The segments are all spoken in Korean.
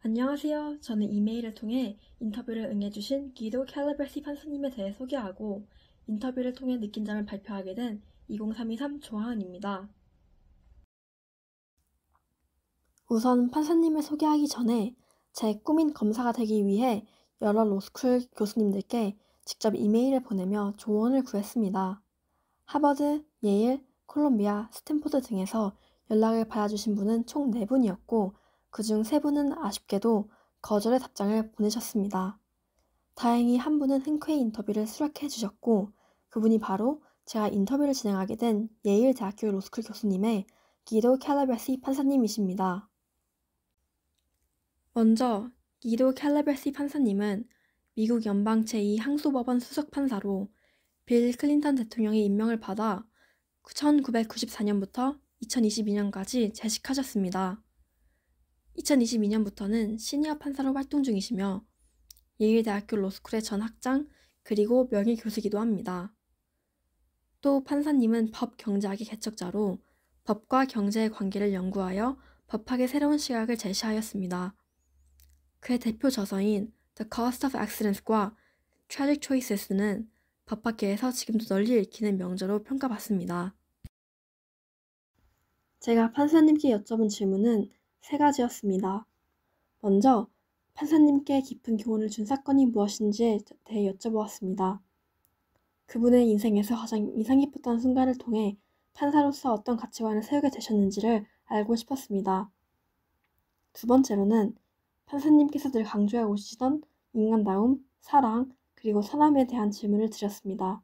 안녕하세요. 저는 이메일을 통해 인터뷰를 응해주신 기도 캘러브레시 판사님에 대해 소개하고 인터뷰를 통해 느낀 점을 발표하게 된 20323 조하은입니다. 우선 판사님을 소개하기 전에 제 꿈인 검사가 되기 위해 여러 로스쿨 교수님들께 직접 이메일을 보내며 조언을 구했습니다. 하버드, 예일, 콜롬비아, 스탠포드 등에서 연락을 받아주신 분은 총 4분이었고 그중 3분은 아쉽게도 거절의 답장을 보내셨습니다. 다행히 한 분은 흔쾌히 인터뷰를 수락해 주셨고 그분이 바로 제가 인터뷰를 진행하게 된 예일 대학교 로스쿨 교수님의 기도 캘러브레시 판사님이십니다. 먼저 기도 캘러브레시 판사님은 미국 연방 제2항소법원 수석판사로 빌 클린턴 대통령의 임명을 받아 1994년부터 2022년까지 재직하셨습니다. 2022년부터는 시니어 판사로 활동 중이시며 예일대학교 로스쿨의 전 학장 그리고 명예교수이기도 합니다. 또 판사님은 법경제학의 개척자로 법과 경제의 관계를 연구하여 법학의 새로운 시각을 제시하였습니다. 그의 대표 저서인 The Cost of Excellence과 Tragic Choices는 법학계에서 지금도 널리 읽히는 명저로 평가받습니다. 제가 판사님께 여쭤본 질문은 3가지였습니다. 먼저 판사님께 깊은 교훈을 준 사건이 무엇인지에 대해 여쭤보았습니다. 그분의 인생에서 가장 인상 깊었던 순간을 통해 판사로서 어떤 가치관을 세우게 되셨는지를 알고 싶었습니다. 두 번째로는 판사님께서 늘 강조해 오시던 인간다움, 사랑, 그리고 선함에 대한 질문을 드렸습니다.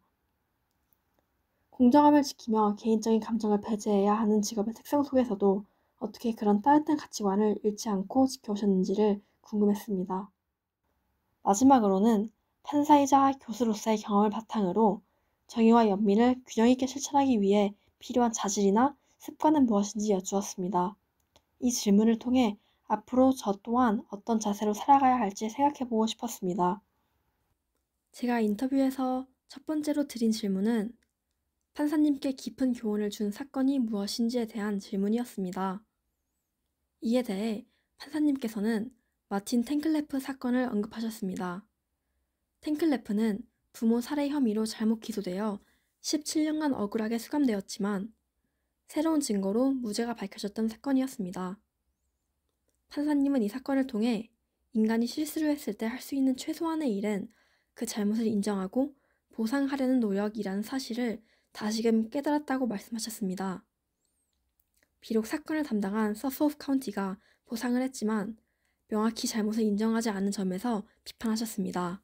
공정함을 지키며 개인적인 감정을 배제해야 하는 직업의 특성 속에서도 어떻게 그런 따뜻한 가치관을 잃지 않고 지켜오셨는지를 궁금했습니다. 마지막으로는 판사이자 교수로서의 경험을 바탕으로 정의와 연민을 균형 있게 실천하기 위해 필요한 자질이나 습관은 무엇인지 여쭈었습니다. 이 질문을 통해 앞으로 저 또한 어떤 자세로 살아가야 할지 생각해보고 싶었습니다. 제가 인터뷰에서 첫 번째로 드린 질문은 판사님께 깊은 교훈을 준 사건이 무엇인지에 대한 질문이었습니다. 이에 대해 판사님께서는 마틴 탱클레프 사건을 언급하셨습니다. 탱클레프는 부모 살해 혐의로 잘못 기소되어 17년간 억울하게 수감되었지만 새로운 증거로 무죄가 밝혀졌던 사건이었습니다. 판사님은 이 사건을 통해 인간이 실수를 했을 때 할 수 있는 최소한의 일은 그 잘못을 인정하고 보상하려는 노력이라는 사실을 다시금 깨달았다고 말씀하셨습니다. 비록 사건을 담당한 서포크 카운티가 보상을 했지만 명확히 잘못을 인정하지 않은 점에서 비판하셨습니다.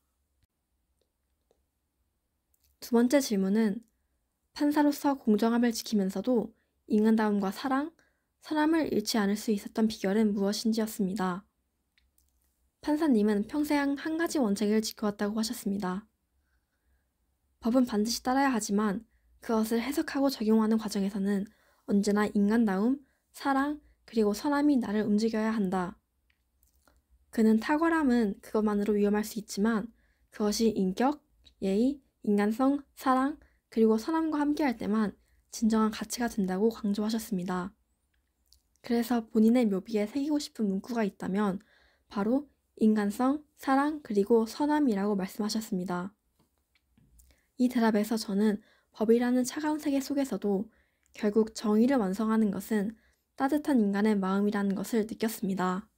두 번째 질문은 판사로서 공정함을 지키면서도 인간다움과 사랑, 선함을 잃지 않을 수 있었던 비결은 무엇인지였습니다. 판사님은 평생 한 가지 원칙을 지켜왔다고 하셨습니다. 법은 반드시 따라야 하지만 그것을 해석하고 적용하는 과정에서는 언제나 인간다움, 사랑, 그리고 선함이 나를 움직여야 한다. 그는 탁월함은 그것만으로 위험할 수 있지만 그것이 인격, 예의, 인간성, 사랑, 그리고 선함과 함께할 때만 진정한 가치가 된다고 강조하셨습니다. 그래서 본인의 묘비에 새기고 싶은 문구가 있다면 바로 인간성, 사랑, 그리고 선함이라고 말씀하셨습니다. 이 대답에서 저는 법이라는 차가운 세계 속에서도 결국 정의를 완성하는 것은 따뜻한 인간의 마음이라는 것을 느꼈습니다.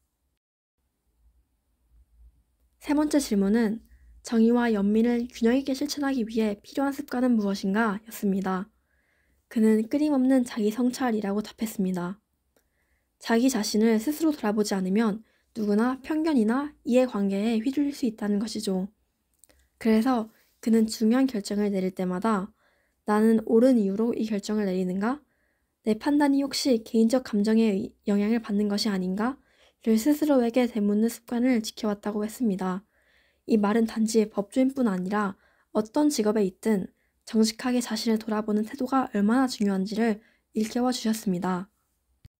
세 번째 질문은 정의와 연민을 균형 있게 실천하기 위해 필요한 습관은 무엇인가? 였습니다. 그는 끊임없는 자기 성찰이라고 답했습니다. 자기 자신을 스스로 돌아보지 않으면 누구나 편견이나 이해관계에 휘둘릴 수 있다는 것이죠. 그래서 그는 중요한 결정을 내릴 때마다 나는 옳은 이유로 이 결정을 내리는가? 내 판단이 혹시 개인적 감정에 영향을 받는 것이 아닌가? 를 스스로에게 되묻는 습관을 지켜왔다고 했습니다. 이 말은 단지 법조인뿐 아니라 어떤 직업에 있든 정직하게 자신을 돌아보는 태도가 얼마나 중요한지를 일깨워 주셨습니다.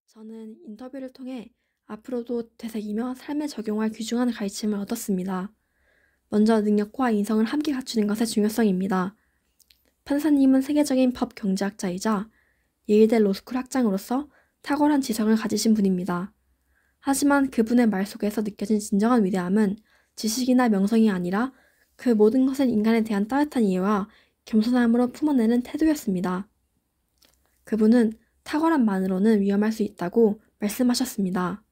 저는 인터뷰를 통해 앞으로도 되새기며 삶에 적용할 귀중한 가르침을 얻었습니다. 먼저 능력과 인성을 함께 갖추는 것의 중요성입니다. 판사님은 세계적인 법 경제학자이자 예일대 로스쿨 학장으로서 탁월한 지성을 가지신 분입니다. 하지만 그분의 말 속에서 느껴진 진정한 위대함은 지식이나 명성이 아니라 그 모든 것을 인간에 대한 따뜻한 이해와 겸손함으로 품어내는 태도였습니다. 그분은 탁월함만으로는 위험할 수 있다고 말씀하셨습니다.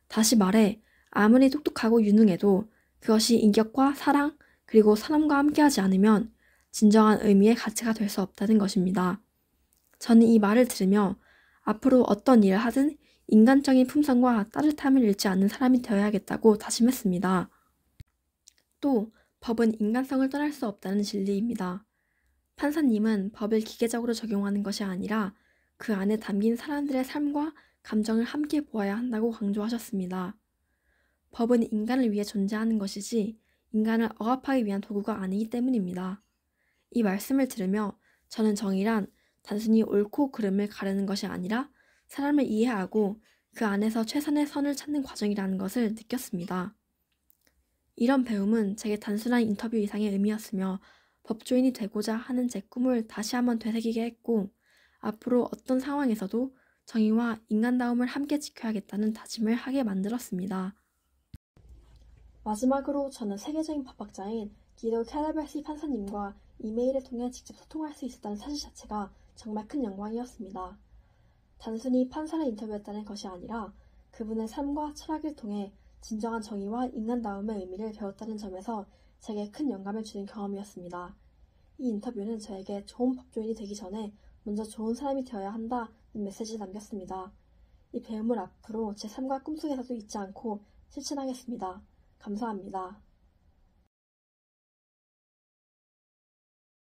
다시 말해 아무리 똑똑하고 유능해도 그것이 인격과 사랑 그리고 사람과 함께하지 않으면 진정한 의미의 가치가 될 수 없다는 것입니다. 저는 이 말을 들으며 앞으로 어떤 일을 하든 인간적인 품성과 따뜻함을 잃지 않는 사람이 되어야겠다고 다짐했습니다. 또 법은 인간성을 떠날 수 없다는 진리입니다. 판사님은 법을 기계적으로 적용하는 것이 아니라 그 안에 담긴 사람들의 삶과 감정을 함께 보아야 한다고 강조하셨습니다. 법은 인간을 위해 존재하는 것이지 인간을 억압하기 위한 도구가 아니기 때문입니다. 이 말씀을 들으며 저는 정의란 단순히 옳고 그름을 가르는 것이 아니라 사람을 이해하고 그 안에서 최선의 선을 찾는 과정이라는 것을 느꼈습니다. 이런 배움은 제게 단순한 인터뷰 이상의 의미였으며 법조인이 되고자 하는 제 꿈을 다시 한번 되새기게 했고 앞으로 어떤 상황에서도 정의와 인간다움을 함께 지켜야겠다는 다짐을 하게 만들었습니다. 마지막으로 저는 세계적인 법학자인 기도 캘라베시 판사님과 이메일을 통해 직접 소통할 수 있었다는 사실 자체가 정말 큰 영광이었습니다. 단순히 판사를 인터뷰했다는 것이 아니라 그분의 삶과 철학을 통해 진정한 정의와 인간다움의 의미를 배웠다는 점에서 제게 큰 영감을 주는 경험이었습니다. 이 인터뷰는 저에게 좋은 법조인이 되기 전에 먼저 좋은 사람이 되어야 한다는 메시지를 남겼습니다. 이 배움을 앞으로 제 삶과 꿈속에서도 잊지 않고 실천하겠습니다. 감사합니다.